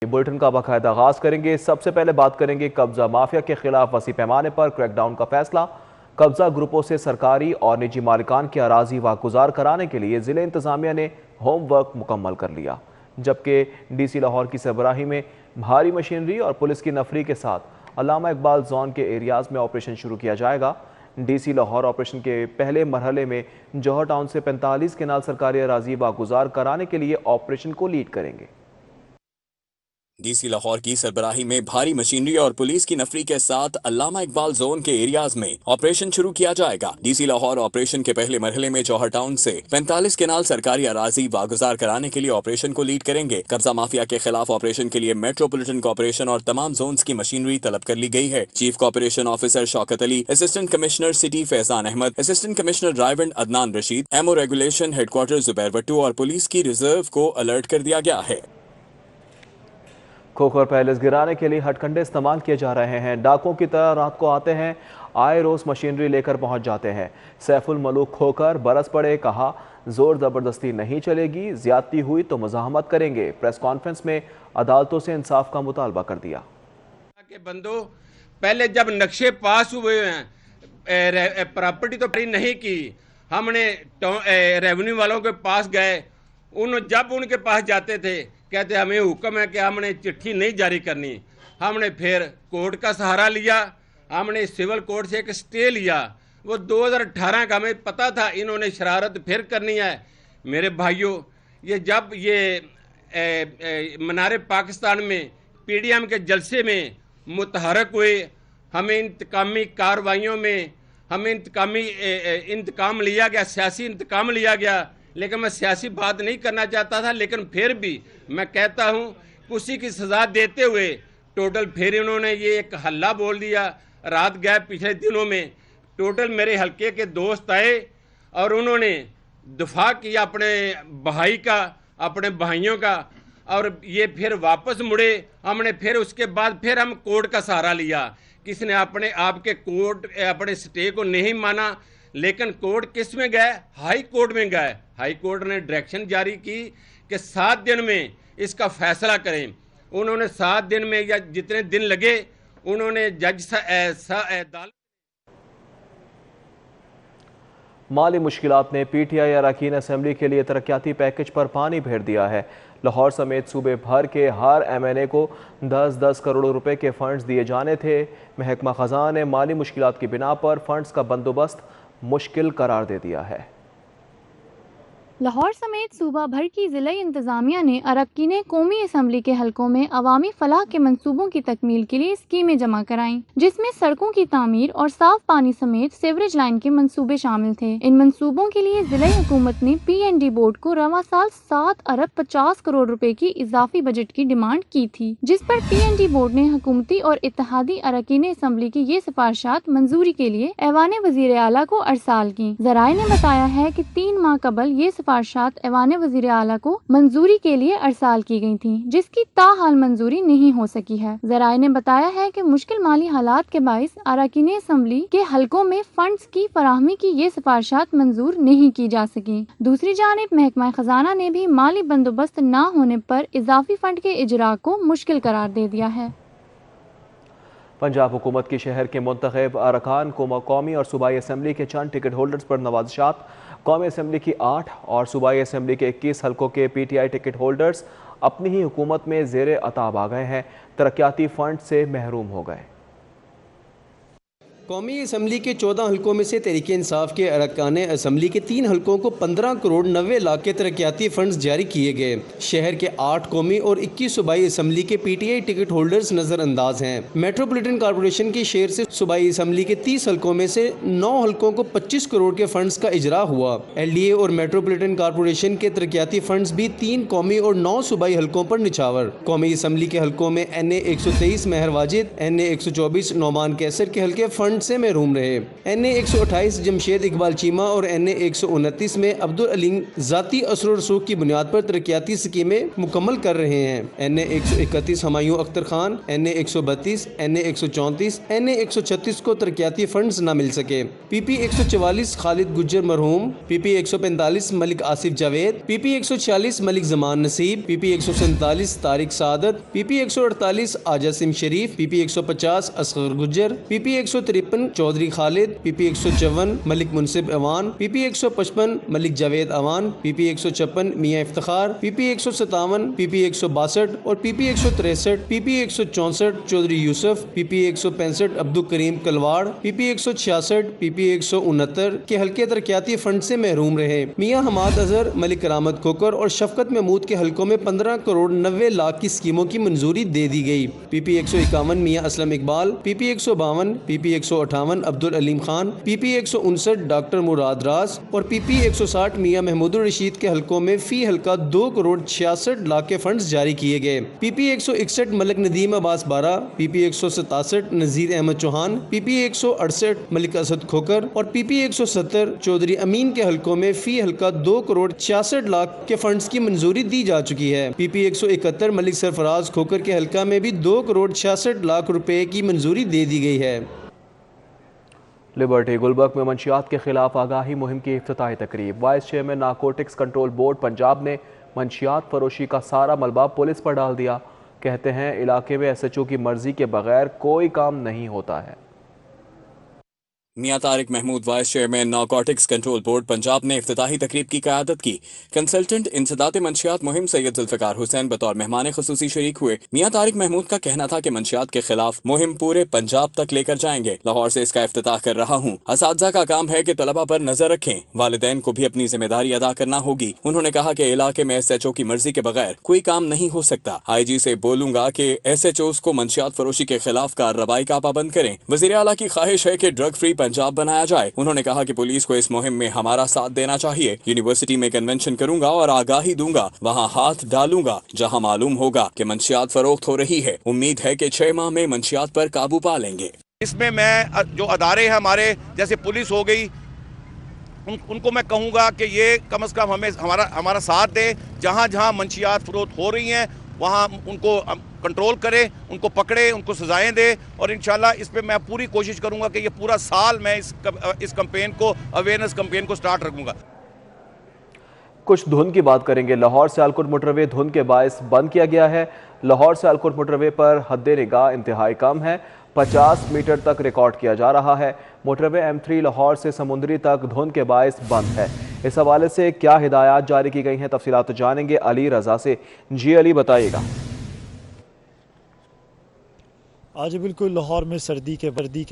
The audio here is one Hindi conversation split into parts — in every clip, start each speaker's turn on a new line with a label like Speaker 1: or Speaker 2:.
Speaker 1: बुलेटिन का बाकायदा आगाज करेंगे। सबसे पहले बात करेंगे कब्जा माफिया के खिलाफ वसी पैमाने पर क्रैकडाउन का फैसला। कब्जा ग्रुपों से सरकारी और निजी मालिकान की अराजी वागुजार कराने के लिए जिले इंतजामिया ने होमवर्क मुकम्मल कर लिया, जबकि डीसी लाहौर की सरबराही में भारी मशीनरी और पुलिस की नफरी के साथ अल्लामा इकबाल जोन के एरियाज में ऑपरेशन शुरू किया जाएगा। डीसी लाहौर ऑपरेशन के पहले मरहले में जौहर टाउन से 45 केनाल सरकारी अराजी वागुजार कराने के लिए ऑपरेशन को लीड करेंगे।
Speaker 2: डीसी लाहौर की सरबराही में भारी मशीनरी और पुलिस की नफरी के साथ अल्लामा इकबाल जोन के एरियाज में ऑपरेशन शुरू किया जाएगा। डीसी लाहौर ऑपरेशन के पहले मरहले में जौहर टाउन से 45 केनाल सरकारी अराजी वागुजार कराने के लिए ऑपरेशन को लीड करेंगे। कब्जा माफिया के खिलाफ ऑपरेशन के लिए मेट्रोपॉलिटन कॉर्पोरेशन और तमाम जोन्स की मशीनरी तलब कर ली गई है। Chief corporation officer Shaukat Ali, assistant commissioner city Faizan Ahmad, assistant commissioner drive Adnan Rashid, MO regulation headquarter Zubair Bhattu और पुलिस की रिजर्व को अलर्ट कर दिया गया है।
Speaker 1: खोखर पैलेस गिराने के लिए हथकंडे इस्तेमाल किए जा रहे हैं। डाकों की तरह रात को आते हैं, आए रोज मशीनरी लेकर पहुंच जाते हैं। सैफुल मलूक खोकर बरस पड़े, कहा जोर जबरदस्ती नहीं चलेगी, ज्यादती हुई तो मज़ाहमत करेंगे। प्रेस कॉन्फ्रेंस में अदालतों से इंसाफ का मुतालबा कर दिया।
Speaker 3: के बंदो पहले जब नक्शे पास हुए हैं, प्रॉपर्टी तो नहीं की, हमने रेवेन्यू वालों के पास गए, जब उनके पास जाते थे कहते हमें हुक्म है कि हमने चिट्ठी नहीं जारी करनी। हमने फिर कोर्ट का सहारा लिया, हमने सिविल कोर्ट से एक स्टे लिया। वो 2018 का हमें पता था इन्होंने शरारत फिर करनी है। मेरे भाइयों, ये जब ये मनारे पाकिस्तान में पीडीएम के जलसे में मुतहरक हुए, हमें इंतकामी कार्रवाइयों में हमें इंतकाम लिया गया, सियासी इंतकाम लिया गया। लेकिन मैं सियासी बात नहीं करना चाहता था, लेकिन फिर भी मैं कहता हूं उसी की सज़ा देते हुए टोटल फिर उन्होंने ये एक हल्ला बोल दिया। रात गए पिछले दिनों में टोटल मेरे हल्के के दोस्त आए और उन्होंने दफा किया अपने भाई का, अपने भाइयों का, और ये फिर वापस मुड़े। हमने फिर उसके बाद फिर हम कोर्ट का सहारा लिया। किसी ने अपने आपके कोर्ट अपने स्टे को नहीं माना, लेकिन कोर्ट किस में गए? हाई कोर्ट में गए। हाई कोर्ट ने डायरेक्शन जारी की कि 7 दिन में इसका फैसला करें। उन्होंने 7 दिन में या जितने दिन लगे उन्होंने जज
Speaker 1: माली मुश्किलात ने पीटीआई अरकान असम्बली के लिए तरक्याती पैकेज पर पानी फेर दिया है। लाहौर समेत सूबे भर के हर एमएनए को 10-10 करोड़ रुपए के फंड्स दिए जाने थे। महकमा खजाना ने माली मुश्किलात की बिना पर फंड्स का बंदोबस्त मुश्किल करार दे दिया है।
Speaker 4: लाहौर समेत सूबा भर की जिला इंतजामिया ने अरकान कौमी असम्बली के हलकों में अवामी फलाह के मंसूबों की तकमील के लिए स्कीमें जमा कराईं, जिसमें सड़कों की तामीर और साफ पानी समेत सीवरेज लाइन के मंसूबे शामिल थे। इन मंसूबों के लिए जिला हुकूमत ने PND बोर्ड को रवा साल 7 अरब 50 करोड़ रुपए की इजाफी बजट की डिमांड की थी, जिस पर PND बोर्ड ने हुकूमती और इत्तेहादी अरकान असम्बली की ये सिफारिशात मंजूरी के लिए ऐवान वजीर आला को अरसाल की। जराए ने बताया है कि 3 माह कबल ये सिफारिशात ऐवान वज़ीर आला को मंजूरी के लिए अरसाल की गई थी, जिसकी ताहाल मंजूरी नहीं हो सकी है। जराए ने बताया है कि मुश्किल माली हालात के बाइस अरकान असम्बली के हलकों में फंड्स की फराहमी की ये सिफारिशात मंजूर नहीं की जा सकी। दूसरी जानिब महकमा खजाना ने भी माली बंदोबस्त न होने पर इजाफी फंड के इजरा को मुश्किल करार दे दिया है।
Speaker 1: पंजाब हुकूमत की शहर के मुंतखब अरकान को कौमी और सूबाई असम्बली के चंद टिकट होल्डर्स पर नवाजिशात। कौमी असम्बली की 8 और सूबाई असम्बली के 21 हलकों के PTI टिकट होल्डर्स अपनी ही हुकूमत में ज़ेरे अताब आ गए हैं, तरक्याती फंड से महरूम हो गए।
Speaker 5: कौमी असम्बली के 14 हलकों में से तहरीक इंसाफ के अरकान असम्बली के 3 हलकों को 15 करोड़ 90 लाख के तरक्याती फंड्स जारी किए गए। शहर के 8 कौमी और 21 सूबाई असम्बली के PTI टिकट होल्डर्स नजरअंदाज हैं। मेट्रोपॉलिटन कॉर्पोरेशन की शेयर से सूबाई असम्बली के 30 हलकों में से 9 हलकों को 25 करोड़ के फंड्स का इजरा हुआ। LDA और मेट्रोपॉलिटन कॉर्पोरेशन के तरक्याती फंड्स भी 3 कौमी और 9 सूबाई हलकों पर निछावर। कौमी असम्बली के हलकों में NA 123 मेहर वाजिद, NA 124 नौमान कैसर के हल्के फंड फंड से महरूम रहे। NA 128 जमशेद इकबाल चीमा और NA 129 में अब्दुल अलीम जाती असर रसूख की बुनियाद पर तरक्याती स्कीमें मुकम्मल कर रहे हैं। NA 131 Humayun Akhtar Khan, NA 132, NA 134, NA 136 को तरक्याती फंड्स न मिल सके। PP 144 खालिद गुज्जर मरहूम, PP 145 मलिक आसिफ जावेद, PP 146 मलिक जमान नसीब, PP 147 तारिक सादत, PP 148 आजासिम शरीफ, PP 150 Asghar Gujjar, PP 153 Chaudhary Khalid, PP 154 Malik मुनसिब Awan, PP 155 Malik Javed Awan, PP 156 मियाँ इफ्तिखार, PP 157, PP 162 और PP 163, PP 164 Chaudhary Yusuf, PP 165 Abdul Karim कलवाड़, PP 166, PP 169 के हल्के तरक्याती फंड से महरूम रहे। मियाँ हमाद अजहर, मलिक करामत खोकर और शफकत महमूद के हल्कों में 15 करोड़ 90 लाख की स्कीमों की मंजूरी दे दी गई। PP 151 मियाँ Aslam Iqbal, PP 152, PP 158 Abdul Aleem Khan, PP 159 doctor Murad Raj और PP 160 मियाँ महमूदुर रशीद के हल्कों में फी हल्का 2 करोड़ 66 लाख के फंड्स जारी किए गए। PP 161 मलिक नदीम अब्बास बारा, PP 167 नजीर अहमद चौहान, PP 168 मलिक असद खोकर और PP 170 चौधरी अमीन के हल्कों में फी हल्का 2 करोड़ 66 लाख के फंड्स की मंजूरी दी जा चुकी है। PP 171 मलिक सरफराज खोकर के हल्का में भी 2 करोड़ 66 लाख रुपए की मंजूरी दे दी गई है।
Speaker 1: लिबर्टी गुलबर्ग में मंशियात के खिलाफ आगाही मुहिम की इफ्तिताही तकरीब। Vice chairman narcotics control board Punjab ने मंशियात फरोशी का सारा मलबा पुलिस पर डाल दिया। कहते हैं इलाके में SHO की मर्जी के बगैर कोई काम नहीं होता है।
Speaker 2: मियां Tariq Mahmood vice chairman narcotics control board Punjab ने इफ्तिताही तकरीब की क़यादत की। कंसल्टेंट इंसदात मंशियात मुहिम सैयद जुल्फ़िकार हुसैन बतौर मेहमान ख़ुसूसी शरीक हुए। मियां तारिक महमूद का कहना था कि मंशियात के खिलाफ मुहिम पूरे पंजाब तक लेकर जाएंगे। लाहौर से इसका इफ्तिताह कर रहा हूँ। असातिज़ा का काम है कि तलबा पर नजर रखें, वालिदैन को भी अपनी जिम्मेदारी अदा करना होगी। उन्होंने कहा कि इलाके में SHO की मर्जी के बगैर कोई काम नहीं हो सकता। IG से बोलूंगा कि SHOs को मंशियात फरोशी के खिलाफ कार्रवाई का पाबंद करें। वज़ीर आला की ख्वाहिश है कि ड्रग फ्री पंजाब बनाया जाए। उन्होंने कहा कि पुलिस को इस मुहिम में हमारा साथ देना चाहिए। यूनिवर्सिटी में कन्वेंशन करूंगा और आगाही दूंगा, वहां हाथ डालूंगा जहां मालूम होगा कि मंशियात फरोख्त हो रही है। उम्मीद है कि 6 माह में मंशियात पर काबू पा लेंगे।
Speaker 6: इसमें मैं जो अदारे हैं हमारे, जैसे पुलिस हो गई, उनको मैं कहूँगा कि ये कम से कम हमें हमारा साथ दे। जहाँ जहाँ मंशियात फरोख्त हो रही हैं वहाँ उनको कंट्रोल करें, उनको पकड़े, उनको सजाएं दे। और इंशाल्लाह इस पे मैं पूरी कोशिश करूँगा कि ये पूरा साल मैं इस कैंपेन को, अवेयरनेस कैंपेन को स्टार्ट रखूँगा।
Speaker 1: कुछ धुंध की बात करेंगे। लाहौर सियालकोट मोटरवे धुंध के बायस बंद किया गया है। लाहौर सियालकोट मोटरवे पर हद निगाह इंतहाई कम है, 50 मीटर तक रिकॉर्ड किया जा रहा है। मोटरवे M3 लाहौर से समुंदरी तक धुंध के बायस बंद है। इस हवाले से क्या हिदायत जारी की गई हैं, तफसीलात जानेंगे अली रजा से। जी अली, बताइएगा।
Speaker 7: आज बिल्कुल लाहौर में सर्दी के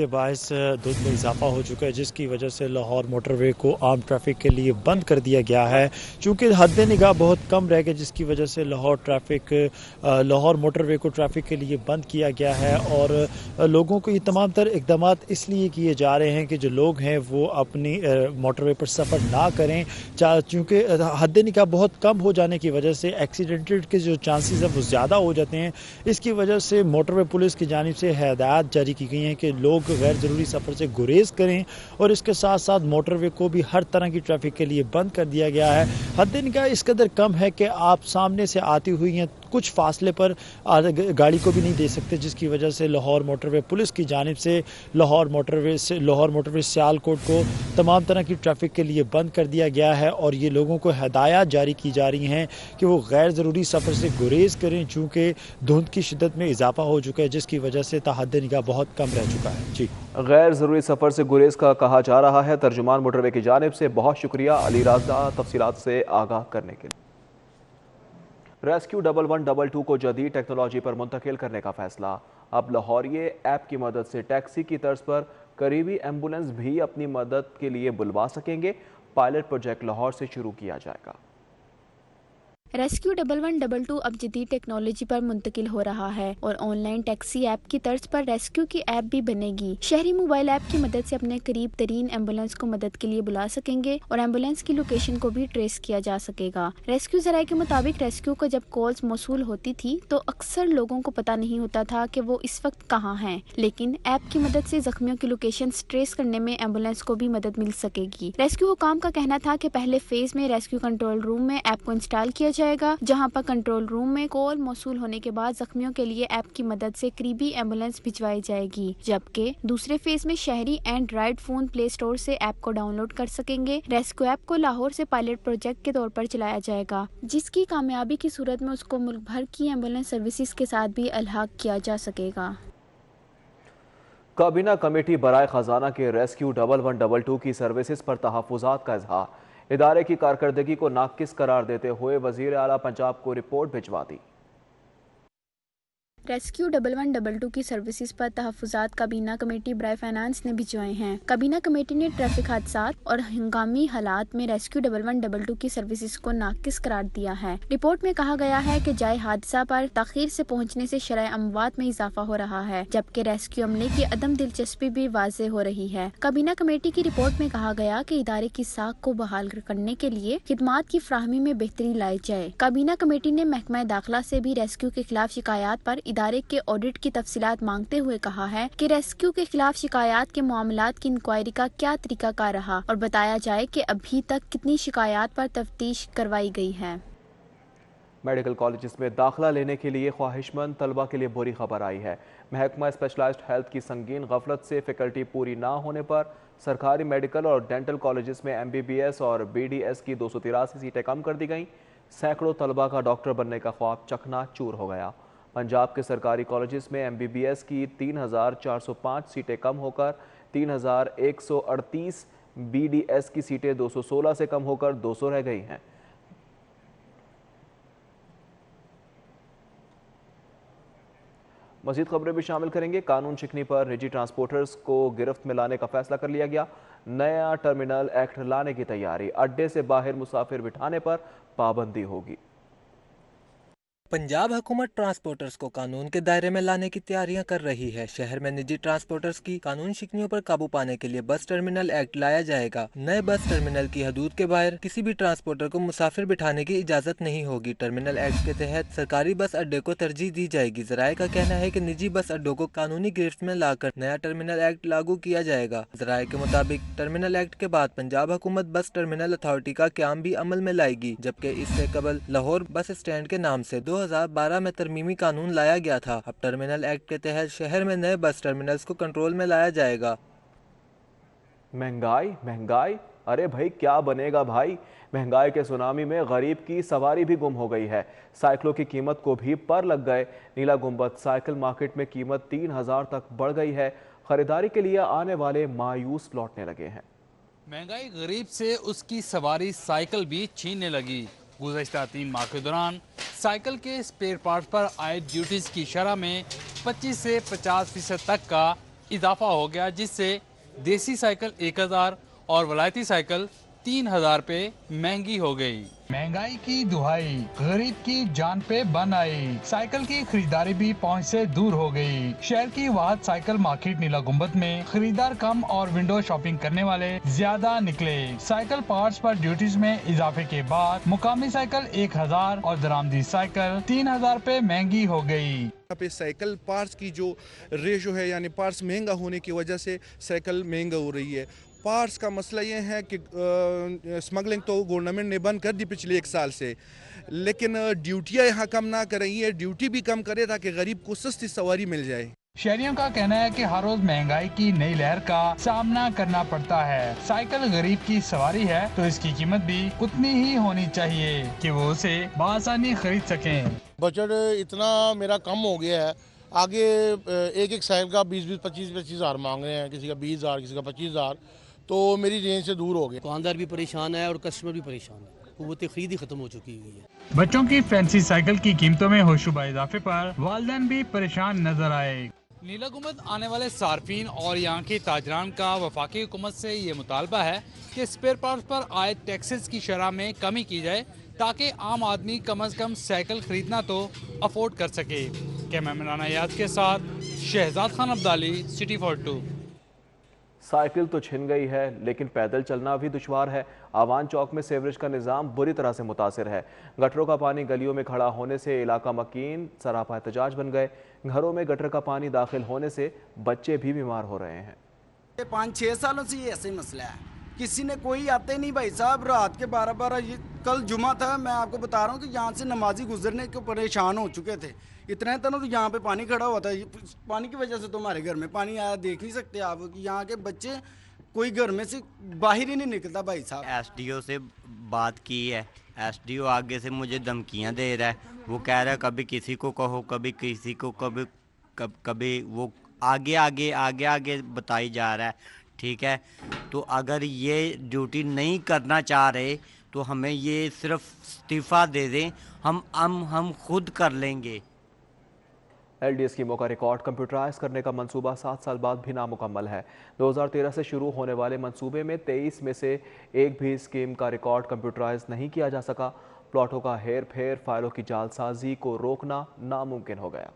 Speaker 7: बायस धुंध में इजाफा हो चुका है, जिसकी वजह से लाहौर मोटरवे को आम ट्रैफिक के लिए बंद कर दिया गया है। चूँकि हद निगाह बहुत कम रह गई, जिसकी वजह से लाहौर मोटरवे को ट्रैफिक के लिए बंद किया गया है। और लोगों को ये तमाम तर इकदाम इसलिए किए जा रहे हैं कि जो लोग हैं वो अपनी मोटरवे पर सफ़र ना करें। चूँकि हद निगाह बहुत कम हो जाने की वजह से एक्सीडेंट के जो चांसेस हैं वो ज़्यादा हो जाते हैं। इसकी वजह से मोटरवे पुलिस की जानिब से हिदायत जारी की गई हैं कि लोग गैर ज़रूरी सफ़र से गुरेज करें। और इसके साथ साथ मोटरवे को भी हर तरह की ट्रैफिक के लिए बंद कर दिया गया है। हद निगाह इस कदर कम है कि आप सामने से आती हुई हैं कुछ फासले पर गाड़ी को भी नहीं दे सकते, जिसकी वजह से लाहौर मोटरवे पुलिस की जानिब से लाहौर मोटरवे सियालकोट को तमाम तरह की ट्रैफिक के लिए बंद कर दिया गया है। और ये लोगों को हिदायत जारी की जा रही हैं कि वो गैर ज़रूरी सफ़र से गुरेज करें, चूँकि धुंध की शिद्दत में इजाफा हो चुका है, जिसकी वजह से हद निगाह बहुत कम रह चुका है। जी,
Speaker 1: गैर ज़रूरी सफ़र से गुरेज का कहा जा रहा है। तर्जुमान मोटरवे की जानिब से बहुत शुक्रिया अली राजा, तफसीलात से आगाह करने के लिए। रेस्क्यू 1122 को जदीद टेक्नोलॉजी पर मुंतकिल करने का फैसला। अब लाहौरिये ऐप की मदद से टैक्सी की तर्ज पर करीबी एम्बुलेंस भी अपनी मदद के लिए बुलवा सकेंगे। पायलट प्रोजेक्ट लाहौर से शुरू किया जाएगा।
Speaker 8: रेस्क्यू 1112 अब जदीद टेक्नोलॉजी पर मुंतकिल हो रहा है और ऑनलाइन टैक्सी ऐप की तर्ज पर रेस्क्यू की ऐप भी बनेगी। शहरी मोबाइल ऐप की मदद से अपने करीब तरीन एम्बुलेंस को मदद के लिए बुला सकेंगे और एम्बुलेंस की लोकेशन को भी ट्रेस किया जा सकेगा। रेस्क्यू जराये के मुताबिक रेस्क्यू को जब कॉल्स मौसूल होती थी तो अक्सर लोगों को पता नहीं होता था कि वो इस वक्त कहाँ हैं, लेकिन ऐप की मदद से जख्मियों की लोकेशन ट्रेस करने में एम्बुलेंस को भी मदद मिल सकेगी। रेस्क्यू हुकाम का कहना था कि पहले फेज में रेस्क्यू कंट्रोल रूम में ऐप को इंस्टॉल किया जाएगा, जहां पर कंट्रोल रूम में कॉल मौसूल होने के बाद जख्मियों के लिए ऐप की मदद से करीबी एम्बुलेंस भिजवाई जाएगी, जबकि दूसरे फेज में शहरी एंड्रॉइड फोन प्ले स्टोर से ऐप को डाउनलोड कर सकेंगे। रेस्क्यू ऐप को लाहौर से पायलट प्रोजेक्ट के तौर पर चलाया जाएगा, जिसकी कामयाबी की सूरत में उसको मुल्क भर की एम्बुलेंस सर्विसेज के साथ भी अलहाक किया जा सकेगा।
Speaker 1: काबीना कमेटी बराए खजाना के रेस्क्यू 1112 की सर्विसेज पर तहफ़्फ़ुज़ात का इजहार, इदारे की कारकर्दगी को नाकिस करार देते हुए वज़ीर आला पंजाब को रिपोर्ट भिजवा दी।
Speaker 8: रेस्क्यू 1112 की सर्विसेज पर तहफ़्फ़ुज़ात काबीना कमेटी बराए फाइनेंस ने भिजवाए हैं। काबीना कमेटी ने ट्रैफिक हादसात और हंगामी हालात में रेस्क्यू 1112 की सर्विसेज को नाकिस करार दिया है। रिपोर्ट में कहा गया है कि जाए हादसा पर ताख़ीर से पहुंचने से शरह अमवात में इजाफा हो रहा है, जबकि रेस्क्यू अमले की अदम दिलचस्पी भी वाज़ेह हो रही है। काबीना कमेटी की रिपोर्ट में कहा गया कि इदारे की साख को बहाल करने के लिए खिदमात की फ्राहमी में बेहतरी लाई जाए। काबीना कमेटी ने महकमा दाखिला से भी रेस्क्यू के खिलाफ शिकायत पर इदारे के ऑडिट की तफसीलात मांगते हुए कहा है कि रेस्क्यू के खिलाफ शिकायत के मामलात की इंक्वायरी का क्या तरीकाकार रहा और बताया जाए कि अभी तक कितनी शिकायत पर तफ्तीश करवाई गई है।
Speaker 1: मेडिकल कॉलेजेस में दाखिला लेने के लिए ख्वाहिशमंद तलबा के लिए बुरी खबर आई है। महकमा स्पेशलाइज्ड हेल्थ की संगीन गफलत से फैकल्टी पूरी ना होने पर सरकारी मेडिकल और डेंटल कॉलेजेस में MBBS और BDS की 283 सीटें कम कर दी गईं। सैकड़ों तलबा का डॉक्टर बनने का ख्वाब चकनाचूर हो गया। पंजाब के सरकारी कॉलेजेस में MBBS की 3405 सीटें कम होकर 3138, BDS की सीटें 216 से कम होकर 200 रह गई हैं। मज़ीद खबरें भी शामिल करेंगे। कानून शिकनी पर निजी ट्रांसपोर्टर्स को गिरफ्त में लाने का फैसला कर लिया गया। नया टर्मिनल एक्ट लाने की तैयारी, अड्डे से बाहर मुसाफिर बिठाने पर पाबंदी होगी।
Speaker 9: पंजाब हुकूमत ट्रांसपोर्टर्स को कानून के दायरे में लाने की तैयारियां कर रही है। शहर में निजी ट्रांसपोर्टर्स की कानून शिकनियों पर काबू पाने के लिए बस टर्मिनल एक्ट लाया जाएगा। नए बस टर्मिनल की हदूद के बाहर किसी भी ट्रांसपोर्टर को मुसाफिर बिठाने की इजाजत नहीं होगी। टर्मिनल एक्ट के तहत सरकारी बस अड्डे को तरजीह दी जाएगी। जराये का कहना है कि निजी बस अड्डों को कानूनी गिरफ्त में लाकर नया टर्मिनल एक्ट लागू किया जाएगा। जराये के मुताबिक टर्मिनल एक्ट के बाद पंजाब हुकूमत बस टर्मिनल अथॉरिटी का क्याम भी अमल में लाएगी, जबकि इससे कबल लाहौर बस स्टैंड के नाम से 2012 में तरमीमी कानून लाया गया था। अब टर्मिनल एक्ट के तहत शहर में नए बस टर्मिनल्स को कंट्रोल में लाया जाएगा।
Speaker 1: महंगाई महंगाई, अरे भाई क्या बनेगा भाई। महंगाई के सुनामी में गरीब की सवारी भी गुम हो गई है। साइकिलों की कीमत को भी पर लग गए। नीला गुंबद साइकिल मार्केट में कीमत 3000 तक बढ़ गई है। खरीदारी के लिए आने वाले मायूस लौटने लगे हैं।
Speaker 10: महंगाई गरीब से उसकी सवारी साइकिल भी छीनने लगी। गुज़श्ता 3 माह के दौरान साइकिल के स्पेयर पार्ट्स पर आए ड्यूटीज़ की शरह में 25 से 50% तक का इजाफा हो गया, जिससे देसी साइकिल 1000 और वलायती साइकिल 3000 पे महंगी हो गई। महंगाई की दुहाई गरीब की जान पे बन आई। साइकिल की खरीदारी भी पहुंच से दूर हो गई। शहर की वाहद साइकिल मार्केट नीला गुंबद में खरीदार कम और विंडो शॉपिंग करने वाले ज्यादा निकले। साइकिल पार्ट्स पर ड्यूटीज में इजाफे के बाद मुकामी साइकिल 1000 और दरामदी साइकिल 3000 पे महंगी हो गई।
Speaker 11: यहाँ पे साइकिल पार्ट्स की जो रेशो है, यानी पार्ट्स महंगा होने की वजह से साइकिल महंगा हो रही है। पार्ट्स का मसला ये है कि स्मगलिंग तो गवर्नमेंट ने बंद कर दी पिछले 1 साल से, लेकिन ड्यूटियाँ यहाँ कम ना कर रही है। ड्यूटी भी कम करे ताकि गरीब को सस्ती सवारी मिल जाए।
Speaker 10: शहरियों का कहना है कि हर रोज महंगाई की नई लहर का सामना करना पड़ता है। साइकिल गरीब की सवारी है तो इसकी कीमत भी उतनी ही होनी चाहिए कि वो उसे बआसानी खरीद सकें।
Speaker 12: बजट इतना मेरा कम हो गया है, आगे एक साइकिल का 20-20, 25-25 हज़ार मांग रहे हैं, किसी का 20,000, किसी का 25,000, तो मेरी रेंज से दूर हो गए।
Speaker 13: दुकानदार भी परेशान है और कस्टमर भी परेशान है। कुव्वत खरीद ही खत्म हो चुकी है।
Speaker 10: बच्चों की फैंसी साइकिल की कीमतों में होशुबा इजाफे पर वालिदैन भी परेशान नजर आए। नीला गुंबद आने वाले सार्फिन और यहाँ के ताजरान का वफाकी हुकूमत से ये मुतालबा है कि स्पेयर पार्ट्स पर आए टैक्सेस की शरह में कमी की जाए ताकि आम आदमी कम से कम साइकिल खरीदना तो अफोर्ड कर सके। कैमरामैन अनायात के साथ शहजाद खान अब्दाली, सिटी 42।
Speaker 1: साइकिल तो छिन गई है लेकिन पैदल चलना भी दुश्वार है। आवान चौक में सीवरेज का निज़ाम बुरी तरह से मुतासिर है। गटरों का पानी गलियों में खड़ा होने से इलाका मकीन सरापा एहतजाज बन गए। घरों में गटर का पानी दाखिल होने से बच्चे भी बीमार हो रहे हैं।
Speaker 14: 5-6 सालों से ये ऐसे मसला है, किसी ने कोई आते नहीं भाई साहब। रात के 12-12 कल जुमा था, मैं आपको बता रहा हूँ कि यहाँ से नमाजी गुजरने को परेशान हो चुके थे। इतने दिनों तो यहाँ पे पानी खड़ा हुआ था। पानी की वजह से तो हमारे घर में पानी आया, देख नहीं सकते आप कि यहाँ के बच्चे कोई घर में से बाहर ही नहीं निकलता भाई साहब।
Speaker 15: एसडीओ से बात की है, एसडीओ आगे से मुझे धमकियाँ दे रहा है। वो कह रहा है कभी किसी को कहो, कभी किसी को, कभी वो आगे बताई जा रहा है। ठीक है, तो अगर ये ड्यूटी नहीं करना चाह रहे तो हमें ये सिर्फ इस्तीफ़ा दे दें, हम खुद कर लेंगे।
Speaker 1: LDS स्कीमों का रिकॉर्ड कंप्यूटराइज करने का मंसूबा 7 साल बाद भी नामुकम्मल है। 2013 से शुरू होने वाले मंसूबे में 23 में से एक भी स्कीम का रिकॉर्ड कंप्यूटराइज नहीं किया जा सका। प्लॉटों का हेर फेर, फाइलों की जालसाजी को रोकना नामुमकिन हो गया।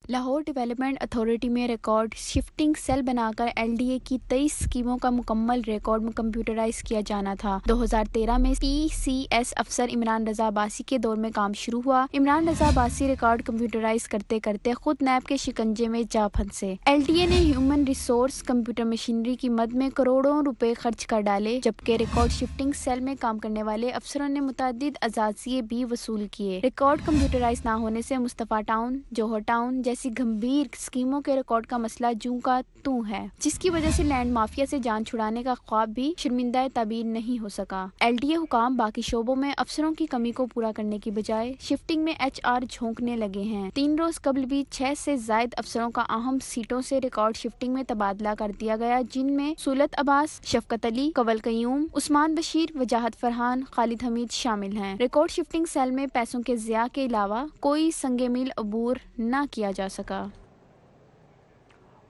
Speaker 8: लाहौर डेवलपमेंट अथॉरिटी में रिकॉर्ड शिफ्टिंग सेल बनाकर LDA की 23 स्कीमों का मुकम्मल रिकॉर्ड में कंप्यूटराइज किया जाना था। 2013 में PCS अफसर इमरान रजा अब्बासी के दौर में काम शुरू हुआ। इमरान रजा अब्बासी रिकॉर्ड कंप्यूटराइज करते करते खुद नैब के शिकंजे में जा फंसे। LDA ने ह्यूमन रिसोर्स कंप्यूटर मशीनरी की मद में करोड़ों रुपए खर्च कर डाले, जबकि रिकॉर्ड शिफ्टिंग सेल में काम करने वाले अफसरों ने मुतअद्दिद अजाजिये भी वसूल किए। रिकॉर्ड कंप्यूटराइज न होने से मुस्तफा टाउन, जौहर टाउन जैसी गंभीर स्कीमों के रिकॉर्ड का मसला जूं का तू है, जिसकी वजह से लैंड माफिया से जान छुड़ाने का ख्वाब भी शर्मिंदा ताबीर नहीं हो सका। LDA हुकाम बाकी शोबों में अफसरों की कमी को पूरा करने की बजाय शिफ्टिंग में HR झोंकने लगे हैं। 3 रोज कबल भी 6 से जायद अफसरों का अहम सीटों से रिकॉर्ड शिफ्टिंग में तबादला कर दिया गया, जिनमें सुलत अब्बास, शफकत अली, कवल कयूम, उस्मान बशीर, वजाहत फरहान, खालिद हमीद शामिल हैं। रिकॉर्ड शिफ्टिंग सेल में पैसों के ज़िया के अलावा कोई संगे मील अबूर न किया जा सका।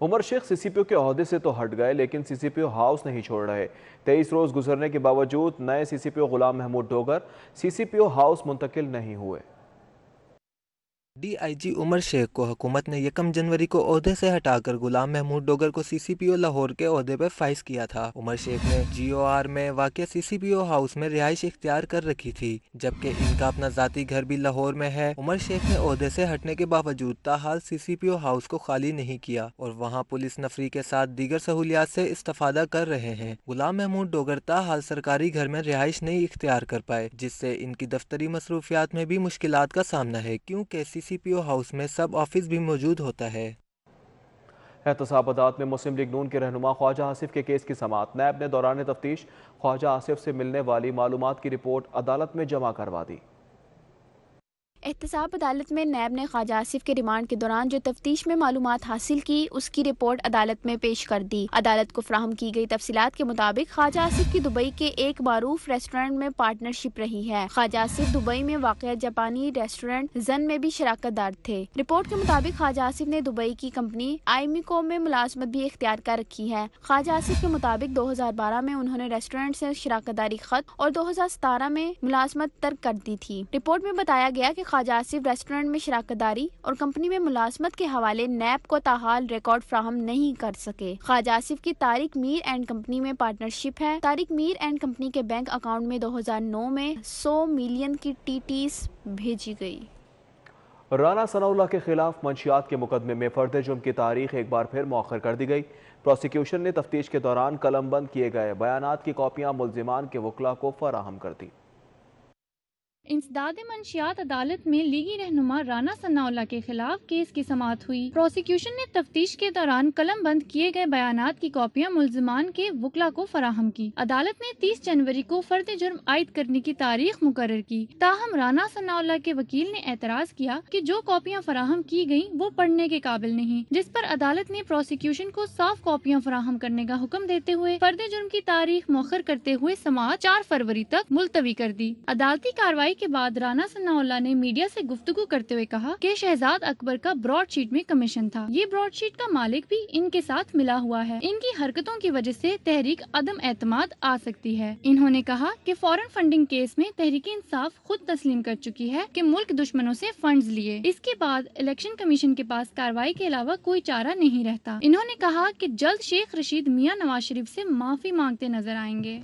Speaker 1: उमर शेख CCPO के ओहदे से तो हट गए लेकिन CCPO हाउस नहीं छोड़ रहे। 23 रोज गुजरने के बावजूद नए CCPO गुलाम महमूद डोगर CCPO हाउस मुंतकिल नहीं हुए।
Speaker 9: DIG उमर शेख को हुकूमत ने 1 जनवरी को ओहदे से हटाकर गुलाम महमूद डोगर को CCPO लाहौर के ओहदे पर फाइज किया था। उमर शेख ने GOR में वाक़ CCPO हाउस में रिहाइश इख्तियार कर रखी थी, जबकि इनका अपना ज़ाती घर भी लाहौर में है। उमर शेख ने ओहदे से हटने के बावजूद ताहाल CCPO हाउस को खाली नहीं किया और वहाँ पुलिस नफरी के साथ दीगर सहूलियात से इस्तेफादा कर रहे हैं। गुलाम महमूद डोगर ताहाल सरकारी घर में रिहाइश नहीं इख्तियार कर पाए, जिससे इनकी दफ्तरी मसरूफियात में भी मुश्किलात का सामना है, क्योंकि CCPO हाउस में सब ऑफिस भी मौजूद होता है।
Speaker 1: एहतसाब अदालत में मुस्लिम लीग नून के रहनुमा ख्वाजा आसिफ के केस की समाअत। नैब ने दौरान तफ्तीश ख्वाजा आसिफ से मिलने वाली मालूमात की रिपोर्ट अदालत में जमा करवा दी।
Speaker 8: एहतसाब अदालत में नैब ने ख्वाजा आसिफ के रिमांड के दौरान जो तफ्तीश में मालूमात हासिल की, उसकी रिपोर्ट अदालत में पेश कर दी। अदालत को फ्राहम की गई तफसीलात के मुताबिक ख्वाजा आसिफ की दुबई के एक मारूफ रेस्टोरेंट में पार्टनरशिप रही है। ख्वाजा आसिफ दुबई में वाक़या जापानी रेस्टोरेंट जन में भी शराकतदार थे। रिपोर्ट के मुताबिक ख्वाजा आसिफ ने दुबई की कंपनी आईमिको में मुलाजमत भी इख्तियार कर रखी है। ख्वाजा आसिफ के मुताबिक 2012 में उन्होंने रेस्टोरेंट से शराकतदारी खत और 2017 में मुलाजमत तर्क कर दी थी। रिपोर्ट में बताया गया कि ख्वाजा आसिफ रेस्टोरेंट में शराकतदारी और कंपनी में मुलाजमत के हवाले नैब को ताहाल रिकॉर्ड फ्राहम नहीं कर सके। ख्वाजा आसिफ की तारिक मीर एंड कंपनी में पार्टनरशिप है। तारिक मीर एंड कंपनी के बैंक अकाउंट में 2009 में 100 मिलियन की TTs भेजी गई।
Speaker 1: राना सनाउल्लाह के खिलाफ मंशियात के मुकदमे में फर्द जुर्म की तारीख एक बार फिर मौखर कर दी गई। प्रोसिक्यूशन ने तफ्तीश के दौरान कलमबंद किए गए बयानात की कॉपियां मुल्जिमान के वकला को फराहम कर दी।
Speaker 4: इंसदाद मंशियात अदालत में लीगी रहनुमा राना सनाउल्लाह के खिलाफ केस की समाअत हुई। प्रोसिक्यूशन ने तफ्तीश के दौरान कलम बंद किए गए बयानात की कॉपियां मुल्जिमान के वकला को फराहम की। अदालत ने 30 जनवरी को फर्द जुर्म आयद करने की तारीख मुकर्रर की। ताहम राना सनाउल्लाह के वकील ने एतराज किया कि जो कॉपियां फराहम की गयी वो पढ़ने के काबिल नहीं, जिस पर अदालत ने प्रोसिक्यूशन को साफ कॉपियां फराहम करने का हुक्म देते हुए फर्द जुर्म की तारीख मुअख्खर करते हुए समाअत 4 फरवरी तक मुलतवी कर दी। अदालती कार्रवाई के बाद राना सनाउल्लाह ने मीडिया से गुफ्तगू करते हुए कहा कि शहजाद अकबर का ब्रॉडशीट में कमीशन था। ये ब्रॉडशीट का मालिक भी इनके साथ मिला हुआ है। इनकी हरकतों की वजह से तहरीक अदम एतमाद आ सकती है। इन्होंने कहा कि फॉरेन फंडिंग केस में तहरीक इंसाफ खुद तस्लीम कर चुकी है कि मुल्क दुश्मनों से फंड्स लिए। इसके बाद इलेक्शन कमीशन के पास कार्रवाई के अलावा कोई चारा नहीं रहता। इन्होंने कहा कि जल्द शेख रशीद मियां नवाज शरीफ से माफी मांगते नजर आएंगे।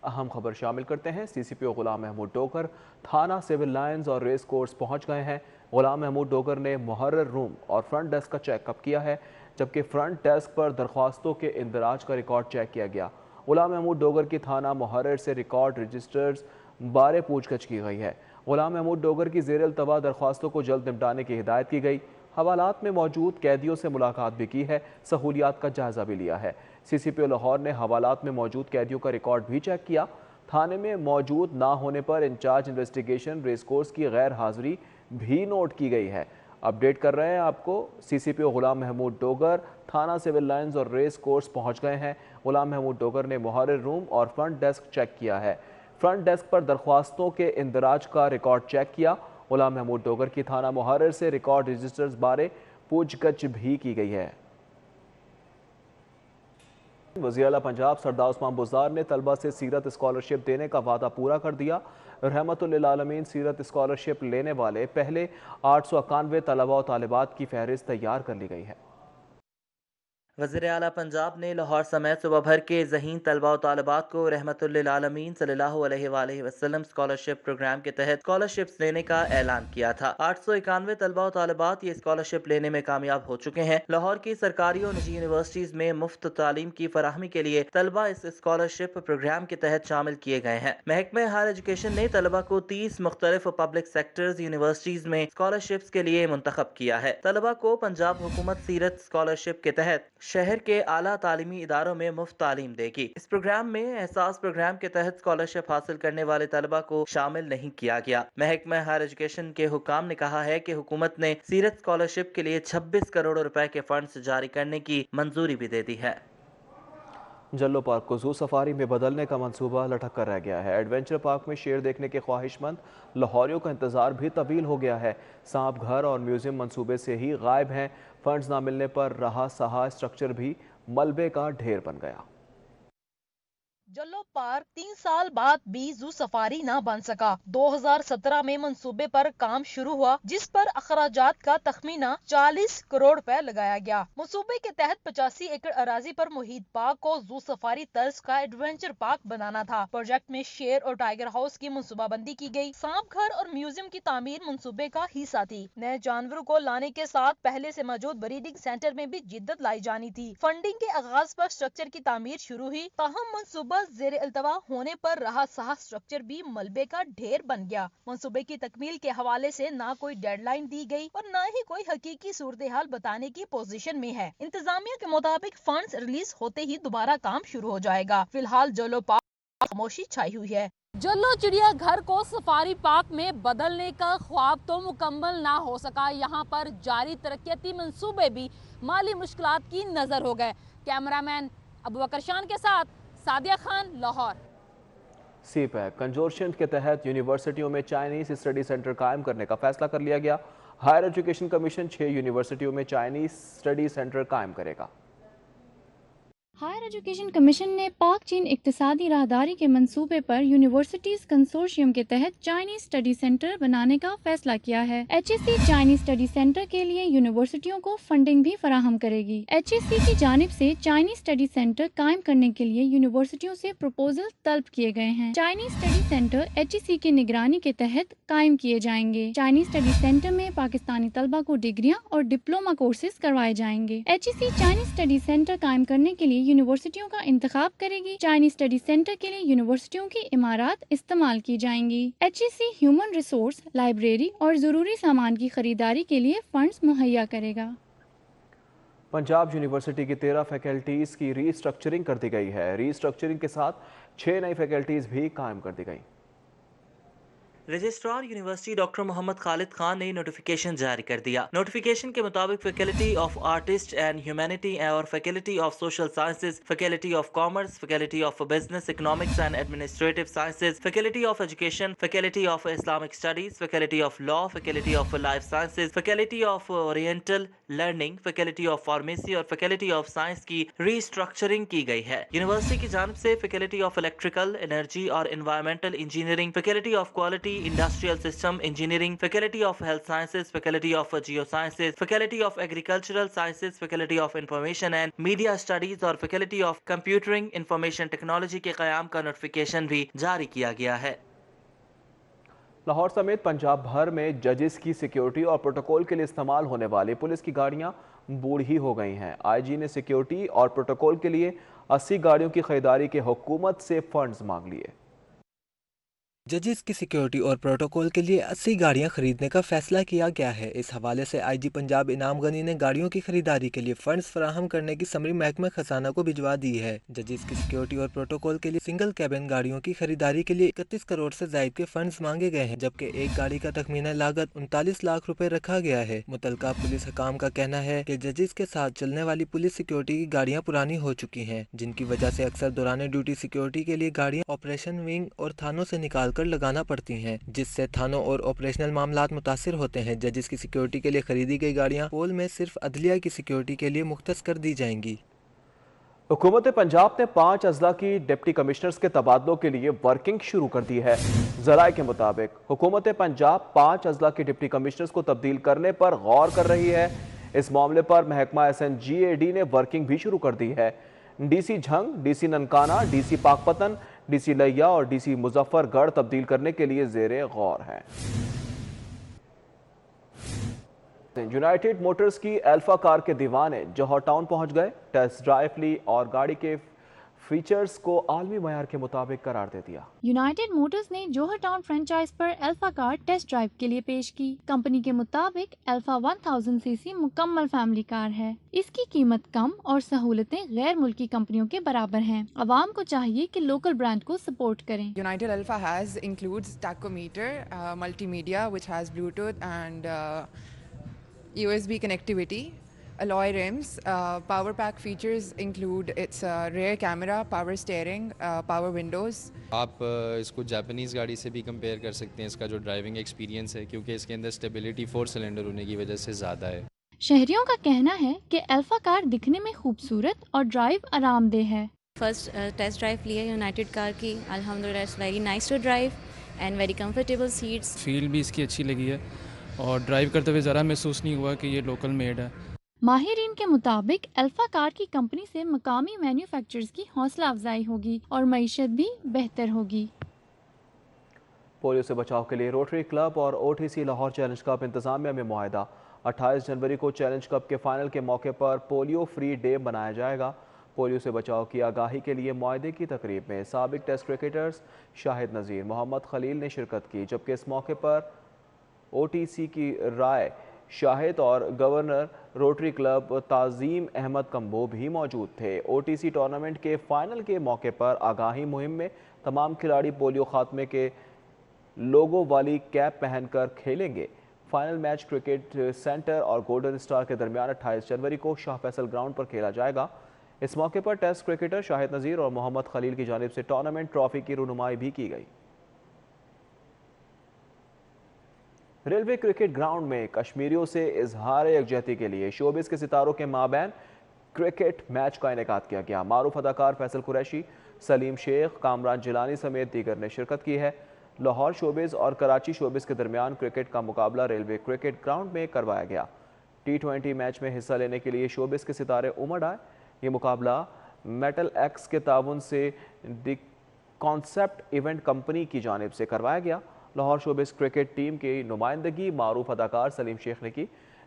Speaker 1: अहम खबर शामिल करते हैं। सीसीपीओ गुलाम महमूद डोगर थाना सिविल लाइंस और रेस कोर्स पहुंच गए हैं। गुलाम महमूद डोगर ने मुहर्रर रूम और फ्रंट डेस्क का चेकअप किया है, जबकि फ्रंट डेस्क पर दरख्वास्तों के इंदराज का रिकॉर्ड चेक किया गया। गुलाम महमूद डोगर की थाना मुहर्रर से रिकॉर्ड रजिस्टर्स बारे पूछगछ की गई है। गुलाम महमूद डोगर की ज़ेर अल्तवा दरख्वास्तों को जल्द निपटाने की हिदायत की गई। हवालात में मौजूद कैदियों से मुलाकात भी की है, सहूलियात का जायजा भी लिया है। सीसीपीओ लाहौर ने हवालात में मौजूद कैदियों का रिकॉर्ड भी चेक किया। थाने में मौजूद ना होने पर इंचार्ज इन्वेस्टिगेशन रेस कोर्स की गैर हाजिरी भी नोट की गई है। अपडेट कर रहे हैं आपको। सीसीपीओ गुलाम महमूद डोगर थाना सिविल लाइंस और रेस कोर्स पहुंच गए हैं। गुलाम महमूद डोगर ने मुहर्रर रूम और फ्रंट डेस्क चेक किया है। फ्रंट डेस्क पर दरख्वास्तों के इंदराज का रिकॉर्ड चेक किया। गुलाम महमूद डोगर की थाना मुहर्रर से रिकॉर्ड रजिस्टर्स बारे पूछगछ भी की गई है। वज़ीर आला पंजाब सरदार उस्मान बुज़दार ने तलबा से सीरत स्कॉलरशिप देने का वादा पूरा कर दिया। रहमतुल्लिल आलमीन सीरत स्कॉलरशिप लेने वाले पहले 891 तलबा और तालिबात की फहरिस्त तैयार कर ली गई है।
Speaker 16: वज़ीर आला पंजाब ने लाहौर समेत सूबा भर के ज़हीन तलबा और तालिबात को रहमतुल्लिल आलमीन सल्लल्लाहु अलैहि वसल्लम स्कॉलरशिप प्रोग्राम के तहत स्कॉलरशिप्स देने का ऐलान किया था। 891 तलबा और तालिबात ये स्कॉलरशिप लेने में कामयाब हो चुके हैं। लाहौर की सरकारी और निजी यूनिवर्सिटीज में मुफ्त तालीम की फराहमी के लिए तलबा इस स्कॉलरशिप प्रोग्राम के तहत शामिल किए गए हैं। महकमा हायर एजुकेशन ने तलबा को 30 मुख्तलिफ पब्लिक सेक्टर्स यूनिवर्सिटीज में स्कॉलरशिप्स के लिए मुंतखब किया है। तलबा को पंजाब हुकूमत सीरत स्कॉलरशिप के तहत शहर के आला तालीमी इदारों में मुफ्त तालीम देगी। इस प्रोग्राम में एहसास प्रोग्राम के तहत स्कॉलरशिप हासिल करने वाले तलबा को शामिल नहीं किया गया। महकमा हायर एजुकेशन के हुकाम ने कहा है कि हुकूमत ने सीरत स्कॉलरशिप के लिए 26 करोड़ रुपए के फंड्स जारी करने की मंजूरी भी दे दी है।
Speaker 1: जल्लो पार्क को जू सफारी में बदलने का मंसूबा लटक कर रह गया है। एडवेंचर पार्क में शेर देखने के ख्वाहिशमंद लाहौरियों का इंतजार भी तवील हो गया है। सांप घर और म्यूजियम मंसूबे से ही गायब हैं। फंड्स ना मिलने पर रहा सहा स्ट्रक्चर भी मलबे का ढेर बन गया।
Speaker 17: जल्लो पार्क 3 साल बाद भी जू सफारी न बन सका। 2017 में मंसूबे पर काम शुरू हुआ, जिस पर अखराजात का तखमीना 40 करोड़ रुपए लगाया गया। मंसूबे के तहत 85 एकड़ अराजी पर मुहित पार्क को जू सफारी तर्ज का एडवेंचर पार्क बनाना था। प्रोजेक्ट में शेर और टाइगर हाउस की मंसूबाबंदी की गई। सांप घर और म्यूजियम की तामीर मंसूबे का हिस्सा थी। नए जानवरों को लाने के साथ पहले से मौजूद ब्रीडिंग सेंटर में भी जिद्दत लाई जानी थी। फंडिंग के आगाज पर स्ट्रक्चर की तामीर शुरू हुई, ताहम मंसूबा ज़ेर अल्तवा होने पर रहा सहा स्ट्रक्चर भी मलबे का ढेर बन गया। मंसूबे की तकमील के हवाले से ना कोई डेडलाइन दी गई और ना ही कोई हकीकी सूरत हाल बताने की पोजीशन में है। इंतजामिया के मुताबिक फंड्स रिलीज होते ही दोबारा काम शुरू हो जाएगा। फिलहाल जल्लो पार्क खामोशी छाई हुई है। जल्लो चिड़िया घर को सफारी पार्क में बदलने का ख्वाब तो मुकम्मल ना हो सका। यहाँ पर जारी तरक्याती मंसूबे भी माली मुश्किलात की नजर हो गए। कैमरामैन अबू बकर शान के साथ सादिया खान, लाहौर।
Speaker 1: सीपैक कंजोर्शियम के तहत यूनिवर्सिटियों में चाइनीज स्टडी सेंटर कायम करने का फैसला कर लिया गया। हायर एजुकेशन कमीशन 6 यूनिवर्सिटियों में चाइनीज स्टडी सेंटर कायम करेगा।
Speaker 4: हायर एजुकेशन कमीशन ने पाक चीन इक्तिसादी राहदारी के मंसूबे पर यूनिवर्सिटीज कंसोर्शियम के तहत चाइनीज स्टडी सेंटर बनाने का फैसला किया है। HSC चाइनीज स्टडी सेंटर के लिए यूनिवर्सिटियों को फंडिंग भी फराहम करेगी। HSC की जानिब से चाइनीज स्टडी सेंटर कायम करने के लिए यूनिवर्सिटियों से प्रपोजल तलब किए गए हैं। चाइनीज स्टडी सेंटर HSC की निगरानी के तहत कायम किए जाएंगे। चाइनीज स्टडी सेंटर में पाकिस्तानी तलबा को डिग्रियाँ और डिप्लोमा कोर्सेज करवाए जाएंगे। HSC चाइनीज स्टडी सेंटर कायम करने के लिए यूनिवर्सिटियों का इंतखाब करेगी। चाइनीज स्टडी सेंटर के लिए यूनिवर्सिटियों की इमारत इस्तेमाल की जाएंगी। HSC ह्यूमन रिसोर्स, लाइब्रेरी और जरूरी सामान की खरीदारी के लिए फंड्स मुहैया करेगा।
Speaker 1: पंजाब यूनिवर्सिटी की 13 फैकल्टीज की रीस्ट्रक्चरिंग कर दी गई है। रीस्ट्रक्चरिंग के साथ 6 नई फैकल्टीज भी कायम कर दी गई।
Speaker 16: Registrar university doctor Mohammad Khalid Khan ने नोटिफिकेशन जारी कर दिया। नोटिफिकेशन के मुताबिक faculty of artist and humanity और faculty of social sciences, faculty of commerce, faculty of business economics and administrative sciences, faculty of education, faculty of Islamic studies, faculty of law, faculty of life sciences, faculty of oriental learning, faculty of pharmacy और फैकल्टी ऑफ साइंस की रीस्ट्रक्चरिंग की गई है। यूनिवर्सिटी की जानिब से फैकल्टी ऑफ इलेक्ट्रिकल, एनर्जी और environmental engineering, faculty of quality industrial system engineering, faculty of health sciences, faculty of geo sciences, faculty of agricultural sciences, faculty of information and media studies और faculty of computing information technology के क़याम का नोटिफिकेशन भी जारी किया गया है।
Speaker 1: लाहौर समेत पंजाब भर में जजेस की सिक्योरिटी और प्रोटोकॉल के लिए इस्तेमाल होने वाली पुलिस की गाड़ियां बूढ़ी हो गई हैं। आईजी ने सिक्योरिटी और प्रोटोकॉल के लिए 80 गाड़ियों की खरीदारी के हुकूमत से फंड्स मांग लिए।
Speaker 9: जजेस की सिक्योरिटी और प्रोटोकॉल के लिए 80 गाड़ियां खरीदने का फैसला किया गया है। इस हवाले से आईजी पंजाब इनाम गनी ने गाड़ियों की खरीदारी के लिए फंड्स फराहम करने की समरी महकमा खजाना को भिजवा दी है। जजेस की सिक्योरिटी और प्रोटोकॉल के लिए सिंगल कैबिन गाड़ियों की खरीदारी के लिए 31 करोड़ से ज्यादा के फंड्स मांगे गए हैं, जबकि एक गाड़ी का तखमीना लागत 39 लाख रुपए रखा गया है। मुतलका पुलिस हकाम का कहना है कि जजेस के साथ चलने वाली पुलिस सिक्योरिटी की गाड़ियाँ पुरानी हो चुकी है, जिनकी वजह से अक्सर दौरान ड्यूटी सिक्योरिटी के लिए गाड़ियाँ ऑपरेशन विंग और थानों से निकाल कर लगाना पड़ती हैं, जिससे थानों और ऑपरेशनल मामलात मुतासिर होते हैं। जजेस की सिक्योरिटी के लिए खरीदी गई गाड़ियां पोल में सिर्फ अदलिया की सिक्योरिटी के लिए मुख्तस कर दी जाएंगी।
Speaker 1: हुकूमत पंजाब ने 5 अजला की डिप्टी कमिश्नर्स के तबादलों के लिए वर्किंग शुरू कर दी है। जराए के मुताबिक हुकूमत पंजाब 5 अजला की डिप्टी कमिश्नर्स को तब्दील करने पर गौर कर रही है। इस मामले पर महकमा SNGAD ने वर्किंग भी शुरू कर दी है। DC Jhang, DC Nankana, DC Pakpattan, DC लिया और DC मुजफ्फरगढ़ तब्दील करने के लिए ज़ेरे गौर है। यूनाइटेड मोटर्स की अल्फा कार के दीवाने जौहर टाउन पहुंच गए, टेस्ट ड्राइव ली और गाड़ी के फीचर्स को आलमी मयार के मुताबिक करार दे दिया।
Speaker 4: यूनाइटेड मोटर्स ने जौहर टाउन फ्रेंचाइज पर अल्फा कार टेस्ट ड्राइव के लिए पेश की। कंपनी के मुताबिक अल्फा 1000 सीसी मुकम्मल फैमिली कार है। इसकी कीमत कम और सहूलतें गैर मुल्की कंपनियों के बराबर हैं। आवाम को चाहिए कि लोकल ब्रांड को सपोर्ट करें।
Speaker 18: United Alpha has includes tachometer, multimedia which has Bluetooth and USB connectivity. Alloy rims, power pack features include its rear camera, power steering, power windows.
Speaker 19: आप इसको जापानीज़ गाड़ी से भी कंपेयर कर सकते हैं, इसका जो ड्राइविंग एक्सपीरियंस है, क्योंकि इसके अंदर स्टेबिलिटी 4 सिलेंडर होने की वजह से ज़्यादा है।
Speaker 4: शहरियों का कहना है कि अल्फा कार दिखने में खूबसूरत और ड्राइव आरामदेह है।
Speaker 20: फर्स्ट टेस्ट ड्राइव ली है यूनाइटेड कार की, अल्हम्दुलिल्लाह it's very nice to drive and very comfortable seats.
Speaker 21: Feel भी इसकी अच्छी लगी है और ड्राइव करते हुए ज़रा महसूस नहीं हुआ कि ये लोकल मेड है।
Speaker 4: माहिरीन के मुताबिक अल्फा कार की कंपनी से मकामी मैन्युफैक्चरर्स की हौसला अफजाई होगी और मईशत भी बेहतर होगी।
Speaker 1: पोलियो से बचाव के लिए रोटरी क्लब और OTC लाहौर चैलेंज कप इंतजामिया में मुआहदा। 28 जनवरी को चैलेंज कप के फाइनल के मौके पर पोलियो फ्री डे मनाया जाएगा। पोलियो से बचाव की आगाही के लिए मुआहदे की तकरीब में साबिक टेस्ट क्रिकेटर्स शाहिद नज़ीर, मोहम्मद खलील ने शिरकत की, जबकि इस मौके पर OTC की राय शाहिद और governor rotary club Tazeem Ahmad Kamboh भी मौजूद थे। OTC टूर्नामेंट के फाइनल के मौके पर आगाही मुहिम में तमाम खिलाड़ी पोलियो खात्मे के लोगों वाली कैप पहनकर खेलेंगे। फाइनल मैच क्रिकेट सेंटर और गोल्डन स्टार के दरमियान 28 जनवरी को शाह फैसल ग्राउंड पर खेला जाएगा। इस मौके पर टेस्ट क्रिकेटर शाहिद नज़ीर और मोहम्मद खलील की जानिब से टूर्नामेंट ट्रॉफी की रुनुमाई भी की गई। रेलवे क्रिकेट ग्राउंड में कश्मीरियों से इजहार यकजहती के लिए शोबिस के सितारों के माबैन क्रिकेट मैच का इनेकाद किया गया। मारूफ अदाकार फैसल कुरैशी, सलीम शेख, कामरान जिलानी समेत दीगर ने शिरकत की है। लाहौर शोबिस और कराची शोबिस के दरमियान क्रिकेट का मुकाबला रेलवे क्रिकेट ग्राउंड में करवाया गया। T20 मैच में हिस्सा लेने के लिए शोबिस के सितारे उमड़ आए। ये मुकाबला मेटल एक्स के ताउन से द कॉन्सेप्ट इवेंट कंपनी की जानिब से करवाया गया। लाहौर शोबिस क्रिकेट टीम की नुमाइंदगी मारूफ अदाकार सलीम शेख ने की,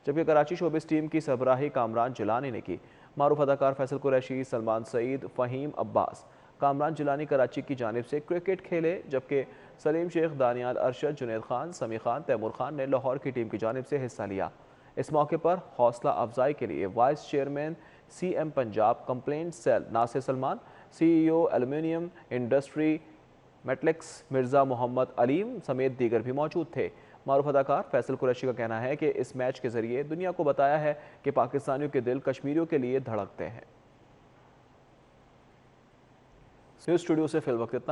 Speaker 1: जबकि कराची शोबिस टीम की सरबराही कामरान जिलानी ने की। मारूफ अदाकार फैसल कुरैशी, सलमान सईद, फ़हीम अब्बास, कामरान जिलानी कराची की जानिब से क्रिकेट खेले, जबकि सलीम शेख, दानियाल अरशद, जुनैद खान, समी खान, तैमूर खान ने लाहौर की टीम की जानिब से हिस्सा लिया। इस मौके पर हौसला अफजाई के लिए vice chairman CM Punjab complaint cell Nasir Salman, CEO aluminium industry metallics, Mirza Mohammad Aleem समेत दीगर भी मौजूद थे। मारूफ अदाकार फैसल कुरैशी का कहना है कि इस मैच के जरिए दुनिया को बताया है कि पाकिस्तानियों के दिल कश्मीरियों के लिए धड़कते हैं। न्यूज़ स्टूडियो से फिलवक्त इतना।